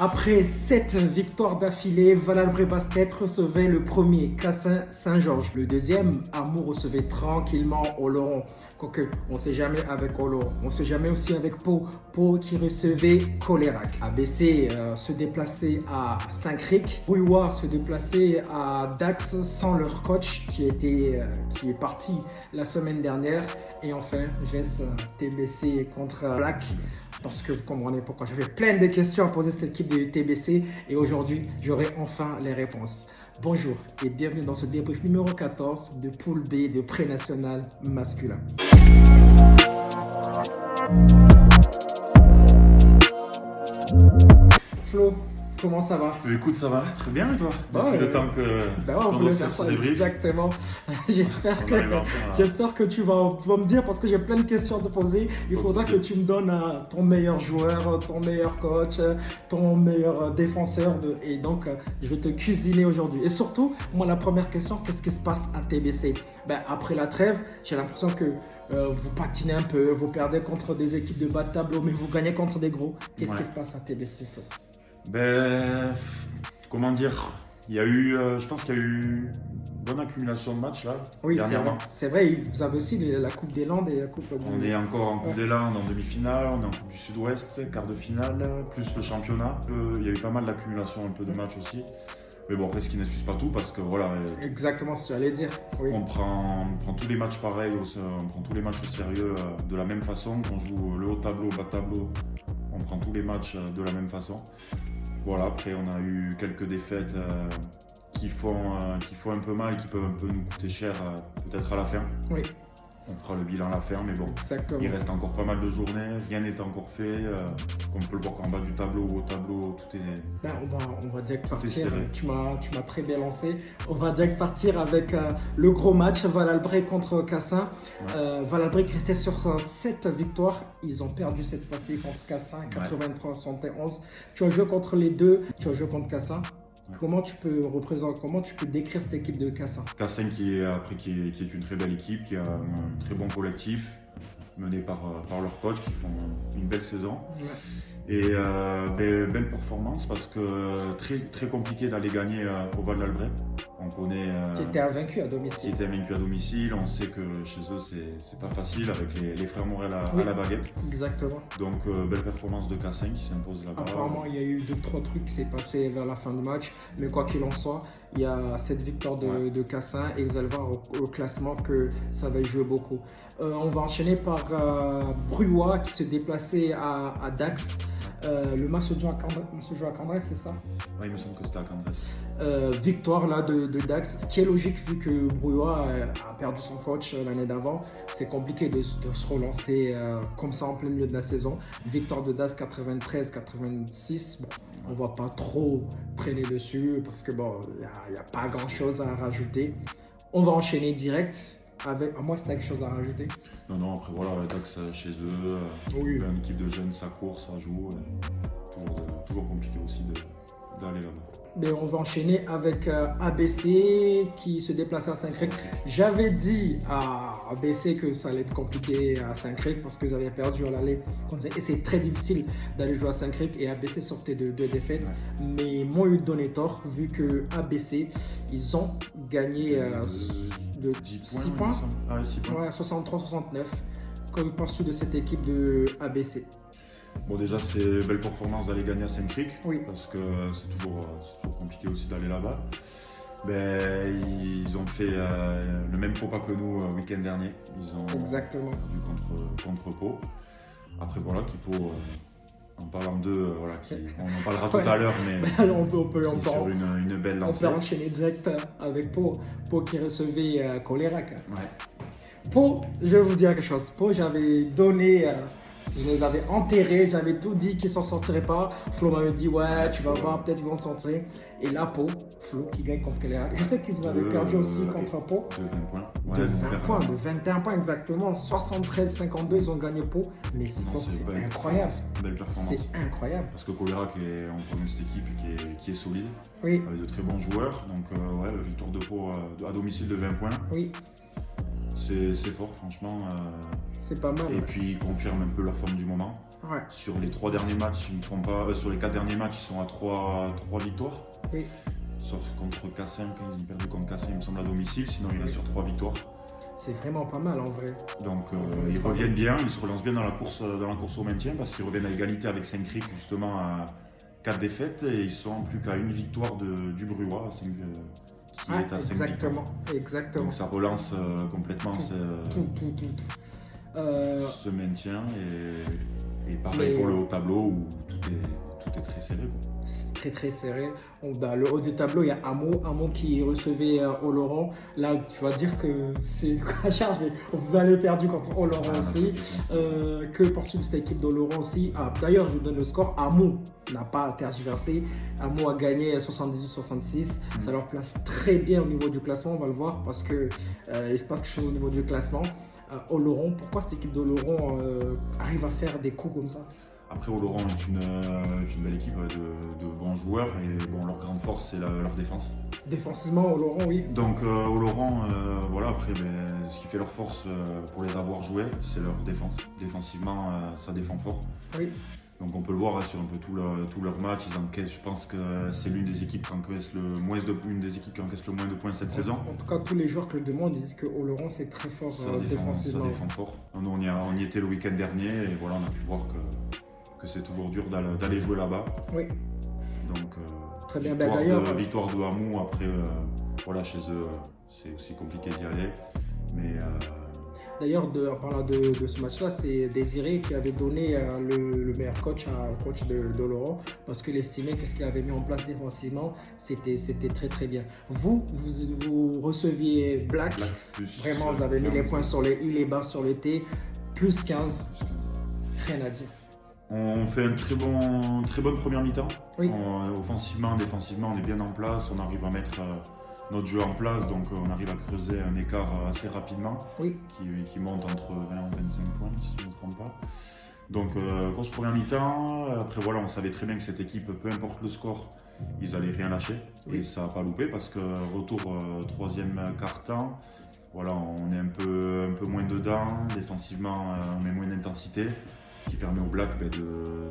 Après 7 victoires d'affilée, Valalbret Basket recevait le premier Cassin Saint-Georges. Le deuxième, Amour recevait tranquillement Oloron. Quoique, on ne sait jamais avec Oloron. On ne sait jamais aussi avec Pau. Pau qui recevait Colérac. ABC se déplaçait à Saint-Cric. Bruyères se déplaçait à Dax sans leur coach qui est parti la semaine dernière. Et enfin, GES TBC contre Black. Parce que vous comprenez pourquoi j'avais plein de questions à poser à cette équipe de TBC et aujourd'hui, j'aurai enfin les réponses. Bonjour et bienvenue dans ce débrief numéro 14 de Poule B de pré-national masculin. Flo, comment ça va? Écoute, ça va très bien et toi? Bon, depuis le temps que on voulait faire ça, exactement. J'espère que tu vas me dire, parce que j'ai plein de questions à te poser. Il faudra que tu me donnes ton meilleur joueur, ton meilleur coach, ton meilleur défenseur. Et donc, je vais te cuisiner aujourd'hui. Et surtout, moi, la première question, qu'est-ce qui se passe à TBC? Après la trêve, j'ai l'impression que vous patinez un peu, vous perdez contre des équipes de bas de tableau, mais vous gagnez contre des gros. Qu'est-ce qui se passe à TBC, Flo? Comment dire, il y a eu, je pense qu'il y a eu une bonne accumulation de matchs là, dernièrement. C'est vrai, vous avez aussi la Coupe des Landes et la Coupe On est encore en Coupe des Landes, en demi-finale, on est en Coupe du Sud-Ouest, quart de finale, plus le championnat. Il y a eu pas mal d'accumulation un peu de matchs aussi. Mais bon, après, ce qui n'excuse pas tout parce que voilà. Exactement ce que j'allais dire. Oui. On prend tous les matchs pareils, on prend tous les matchs au sérieux de la même façon. On joue le haut tableau, bas tableau, on prend tous les matchs de la même façon. Voilà, après on a eu quelques défaites qui font un peu mal, qui peuvent un peu nous coûter cher peut-être à la fin. Oui. On fera le bilan à la fin, mais bon, exactement. Il reste encore pas mal de journées, rien n'est encore fait. Comme on peut le voir en bas du tableau ou au tableau, tout est. On va direct partir. Tu m'as très bien lancé. On va direct partir avec le gros match, Valalbret contre Cassin. Ouais. Valalbret restait sur 7 victoires. Ils ont perdu cette fois-ci contre Cassin, 83-71. Tu as joué contre les deux, tu as joué contre Cassin. Comment tu peux décrire cette équipe de Cassin? Cassin qui est une très belle équipe, qui a un très bon collectif, mené par leur coach, qui font une belle saison. Ouais. Et belle performance parce que très compliqué d'aller gagner au Valalbret. On connaît. Qui était invaincu à domicile. Qui était invaincu à domicile. On sait que chez eux, c'est pas facile avec les frères Morel à la baguette. Exactement. Donc, belle performance de Cassin qui s'impose là-bas. Apparemment, il y a eu 2-3 trucs qui s'est passé vers la fin du match. Mais quoi qu'il en soit, il y a cette victoire de Cassin et vous allez voir au classement que ça va jouer beaucoup. On va enchaîner par Bruyères qui se déplaçait à Dax. Le match se joue à Cambrai, c'est ça? Oui, il me semble que c'était à Cambrai. Victoire là de Dax, ce qui est logique vu que Bruyères a perdu son coach l'année d'avant. C'est compliqué de se relancer comme ça en plein milieu de la saison. Victoire de Dax 93-86. Bon, on va pas trop traîner dessus parce que bon, il n'y a pas grand chose à rajouter. On va enchaîner direct. À moi, c'était quelque chose à rajouter? Non, après voilà, Dax chez eux, une équipe de jeunes, ça court, ça joue. Toujours compliqué aussi d'aller là-bas. Mais on va enchaîner avec ABC qui se déplace à Saint-Cric. J'avais dit à ABC que ça allait être compliqué à Saint-Cric parce qu'ils avaient perdu à l'aller. Et c'est très difficile d'aller jouer à Saint-Cric et ABC sortait de 2 défaites. Ouais. Mais m'ont eu donné tort vu que ABC, ils ont gagné de 6 points. Ah, 6 points. Ouais, 63-69. Que penses-tu de cette équipe de ABC? Bon, déjà, c'est une belle performance d'aller gagner à Saint-Cric, parce que c'est toujours compliqué aussi d'aller là-bas. Ils ont fait le même faux pas que nous le week-end dernier. Ils ont perdu contre Pau. Après, voilà, Pau, en parlant d'eux, on en parlera tout à l'heure, mais on peut sur une belle lancée. On peut enchaîner direct avec Pau qui recevait Colérac. Pau, je vais vous dire quelque chose. Pau, j'avais donné. Je les avais enterrés, j'avais tout dit qu'ils s'en sortiraient pas. Flo m'avait dit ouais, tu vas voir, peut-être ils vont s'en sortir. Et là, Pau, Flo qui gagne contre Colérac. Je sais que vous avez perdu aussi contre Pau. De 20 points. De 20 points, de 21 points exactement. 73-52, ils ont gagné Pau. Mais c'est incroyable. Belle performance. C'est incroyable. Parce que Colérac on connaît cette équipe qui est solide. Oui. Avec de très bons joueurs. Donc victoire de Pau à domicile de 20 points. Oui. c'est fort, franchement. C'est pas mal. Et puis, ils confirment un peu leur forme du moment. Ouais. Sur les 3 derniers matchs, je ne me trompe pas, sur les 4 derniers matchs, ils sont à 3 victoires. Oui. Sauf contre K5, ils ont perdu contre K5, il me semble, à domicile. Sinon, il est sur 3 victoires. C'est vraiment pas mal en vrai. Donc, ils reviennent bien, ils se relancent bien dans la course au maintien parce qu'ils reviennent à égalité avec Saint-Cric, justement, à 4 défaites. Et ils sont plus qu'à une victoire du Bruois, qui est à 5 victoires. Exactement. Donc, ça relance complètement ce maintien. Et pareil pour le haut tableau où tout est très serré, quoi. C'est très serré. Le haut du tableau, il y a Amo qui recevait Oloron. Là, tu vas dire que c'est quoi charge, mais vous avez perdu contre Oloron aussi. Que penses-tu de cette équipe d'Oloron aussi? D'ailleurs, je vous donne le score. Amo n'a pas tergiversé. Amo a gagné 78-66. Ça leur place très bien au niveau du classement, on va le voir, parce qu'il se passe quelque chose au niveau du classement. Oloron, pourquoi cette équipe d'Oloron arrive à faire des coups comme ça? Après, Oloron est une belle équipe de bons joueurs et bon, leur grande force, c'est leur défense. Défensivement, Oloron, oui. Donc, Oloron, voilà, après, ce qui fait leur force pour les avoir joués, c'est leur défense. Défensivement, ça défend fort. Oui. Donc, on peut le voir sur un peu tout leur match. Ils encaissent, je pense que c'est l'une des équipes qui encaisse le moins de points cette saison. En tout cas, tous les joueurs que je demande disent que Oloron, c'est très fort défensivement. Ça défend fort. Nous, on y était le week-end dernier et voilà, on a pu voir que c'est toujours dur d'aller jouer là-bas. Oui. Donc, très bien. D'ailleurs, victoire de Hamou, après, voilà, chez eux, c'est aussi compliqué d'y aller. Mais, d'ailleurs, en parlant de ce match-là, c'est Désiré qui avait donné le meilleur coach au coach de Laurent parce qu'il estimait que ce qu'il avait mis en place défensivement, c'était très très bien. Vous receviez Black vraiment, vous avez 15. Mis les points sur les I, les bas sur le T, plus 15. Rien à dire. On fait une très bonne première mi-temps. Oui. Offensivement, défensivement, on est bien en place. On arrive à mettre notre jeu en place. Donc, on arrive à creuser un écart assez rapidement. Oui. Qui monte entre 20 et 25 points, si je ne me trompe pas. Donc, grosse première mi-temps. Après, voilà, on savait très bien que cette équipe, peu importe le score, ils n'allaient rien lâcher. Oui. Et ça n'a pas loupé parce que retour troisième quart-temps, voilà, on est un peu moins dedans. Défensivement, on met moins d'intensité. Ce qui permet aux Blacks de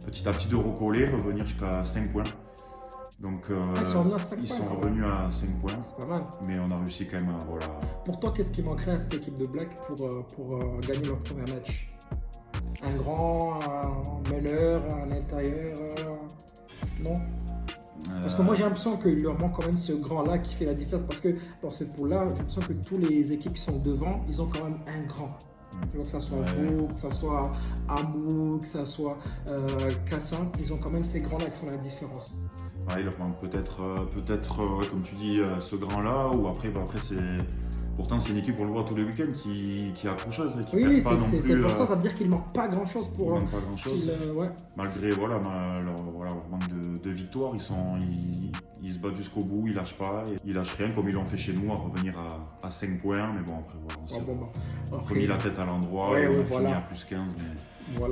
petit à petit de recoller, revenir jusqu'à 5 points. Donc ils sont revenus à 5 points. C'est pas mal. Mais on a réussi quand même à... Voilà. Pour toi, qu'est-ce qui manquerait à cette équipe de Black pour gagner leur premier match? Un grand meneur, un intérieur, non? Parce que moi j'ai l'impression qu'il leur manque quand même ce grand-là qui fait la différence. Parce que dans cette poule-là, j'ai l'impression que toutes les équipes qui sont devant, ils ont quand même un grand. Tu vois, que ça soit vous, que ça soit Hamou, que ça soit Kassin, ils ont quand même ces grands-là qui font la différence. Ouais, il leur manque peut-être comme tu dis, ce grand-là, ou après c'est... Pourtant, c'est une équipe, on le voit tous les week-ends, qui est accrocheuse et qui perd pas non plus. C'est pour ça dire qu'il ne manque pas grand-chose pour... Il manque pas grand-chose. Ouais. Malgré leur manque de victoire, ils se battent jusqu'au bout, ils lâchent pas, ils lâchent rien comme ils l'ont fait chez nous, à revenir à 5 points. Mais bon, après, voilà, on a remis la tête à l'endroit, on a fini à plus 15.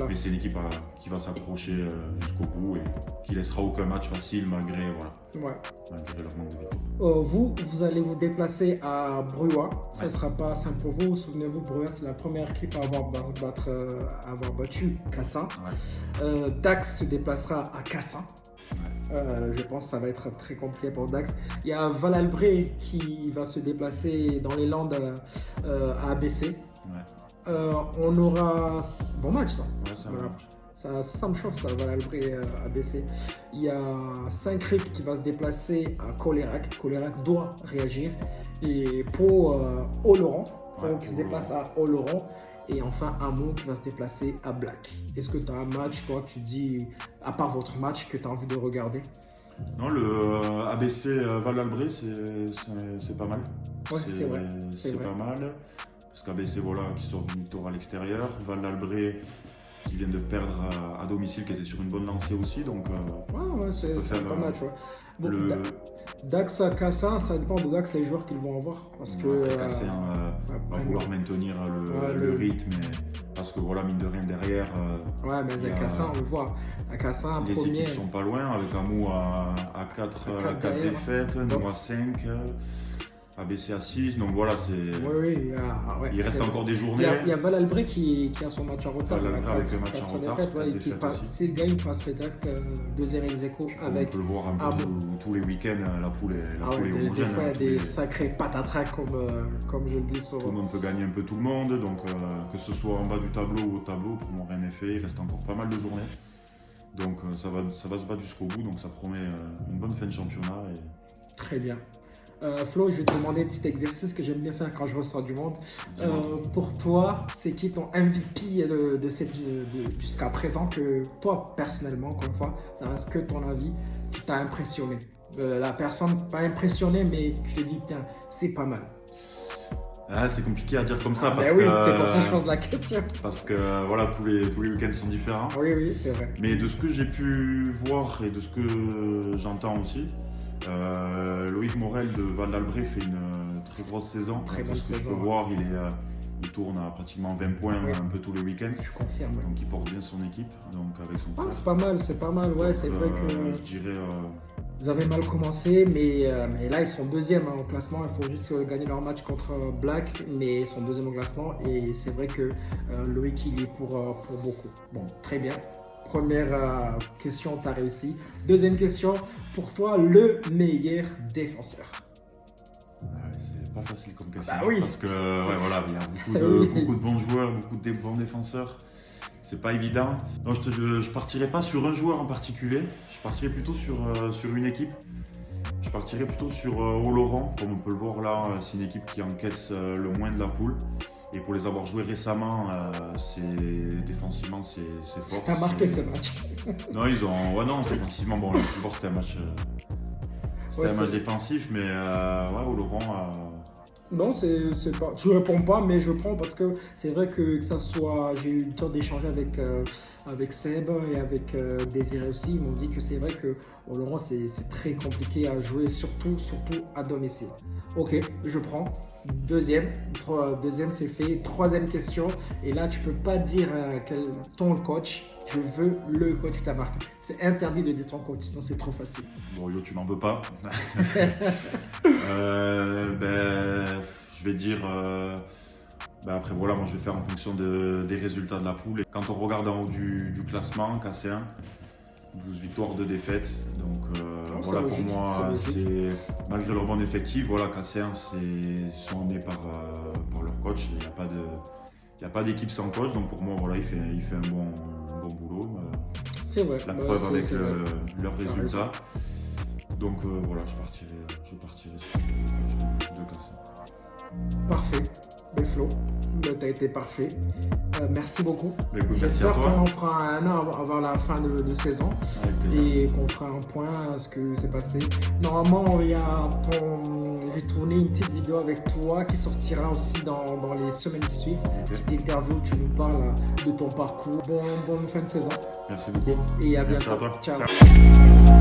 Mais c'est une équipe qui va s'accrocher jusqu'au bout et qui laissera aucun match facile malgré leur manque de victoire. Vous allez vous déplacer à Bruois. Ça ne sera pas simple pour vous. Souvenez-vous, Bruois, c'est la première équipe à avoir battu Kassin. Ouais. Dax se déplacera à Kassin. Ouais. Je pense que ça va être très compliqué pour Dax. Il y a Val-Albré qui va se déplacer dans les Landes à ABC. Ouais. On aura... Bon match ça. Ouais, c'est un bon match. Ça me chauffe, ça, Val-Albré ABC. Il y a Saint-Cric qui va se déplacer à Colérac. Colérac doit réagir. Et pour Oloron, qui se déplace à Oloron. Et enfin, Hamou qui va se déplacer à Black. Est-ce que tu as un match, toi, tu dis, à part votre match, que tu as envie de regarder? Non, le ABC Val-Albré, c'est pas mal. Ouais, c'est vrai. C'est pas mal. Parce qu'ABC, voilà, qui sort d'une victoire à l'extérieur. Val-d'Albret qui vient de perdre à domicile, qui était sur une bonne lancée aussi. Donc, c'est pas mal, tu vois. Bon, Dax à Kassin, ça dépend de Dax, les joueurs qu'ils vont avoir. Parce que Kassin va vouloir maintenir le rythme. Parce que, voilà, mine de rien, derrière. Ouais, mais à Kassin, on le voit. À Kassin, les premier. équipes sont pas loin, avec Hamou à 4 défaites, nous à 5. a baissé à 6. Donc voilà, Oui, il reste encore des journées. Il y a Valalbrecht qui a son match en retard. Avec un match en retard. S'il gagne, il passerait direct deuxième ex-aequo avec. On peut le voir un peu tous les week-ends, la poule est homogène. Des fois, il y a des sacrés patatracs, comme je le dis souvent. Tout le monde peut gagner un peu tout le monde. Donc que ce soit en bas du tableau ou au tableau, pour moi, rien n'est fait. Il reste encore pas mal de journées. Donc ça va se battre jusqu'au bout. Donc ça promet une bonne fin de championnat. Très bien. Flo, je vais te demander un petit exercice que j'aime bien faire quand je reçois du monde. Pour toi, c'est qui ton MVP jusqu'à présent, que toi, personnellement, encore une fois, ça reste que ton avis, qui t'a impressionné? La personne pas impressionnée, mais je te dis, tiens, c'est pas mal. C'est compliqué à dire comme ça parce que c'est pour ça que je pose la question. Parce que voilà, tous les week-ends sont différents. Oui, c'est vrai. Mais de ce que j'ai pu voir et de ce que j'entends aussi, Loïc Morel de Valalbrecht fait une très grosse saison. Très bonne saison. Ce que je peux voir, il tourne à pratiquement 20 points un peu tous les week-ends. Je confirme. Donc il porte bien son équipe. Donc avec son c'est pas mal. Ouais, c'est vrai que je dirais. Ils avaient mal commencé, mais là ils sont deuxième au classement. Il faut juste gagner leur match contre Black, mais ils sont deuxième au classement. Et c'est vrai que Loïc il est pour beaucoup. Bon, très bien. Première question, tu as réussi. Deuxième question, pour toi, le meilleur défenseur? C'est pas facile comme question. Oui. Parce que voilà, il y a beaucoup de bons joueurs, beaucoup de bons défenseurs. C'est pas évident. Non, je partirais pas sur un joueur en particulier. Je partirais plutôt sur une équipe. Je partirais plutôt sur Oloron. Comme on peut le voir là, c'est une équipe qui encaisse le moins de la poule. Et pour les avoir joués récemment, défensivement, c'est fort. T'as marqué ce match? Non, défensivement, bon, le plus fort, c'était un match, match défensif, mais Oloron. Non, c'est pas. Tu réponds pas, mais je prends parce que c'est vrai que ça soit. J'ai eu le temps d'échanger avec Seb et avec Désiré aussi. Ils m'ont dit que c'est vrai que Oloron, c'est très compliqué à jouer, surtout à domicile. Ok, je prends. Deuxième, c'est fait. Troisième question. Et là, tu peux pas dire ton coach. Je veux le coach qui t'a marqué. C'est interdit de dire ton coach, sinon c'est trop facile. Bon, tu m'en veux pas. Je vais dire. Après, voilà, moi je vais faire en fonction des résultats de la poule. Et quand on regarde en haut du classement, KC1, 12 victoires, 2 défaites. Donc voilà, pour moi, c'est malgré leur bon effectif, voilà, KC1, ils sont emmenés par leur coach. Il n'y a pas d'équipe sans coach. Donc pour moi, voilà, il fait un bon boulot. C'est vrai. La preuve avec leurs résultats. Donc voilà, je partirai sur de KC1. Parfait. Flo, tu as été parfait. Merci beaucoup. J'espère qu'on en fera un avant la fin de saison et qu'on fera un point à ce que s'est passé. Normalement, j'ai tourné une petite vidéo avec toi qui sortira aussi dans les semaines qui suivent. Petite interview où tu nous parles de ton parcours. Bonne fin de saison. Merci beaucoup. Et à bientôt. Merci à toi. Ciao.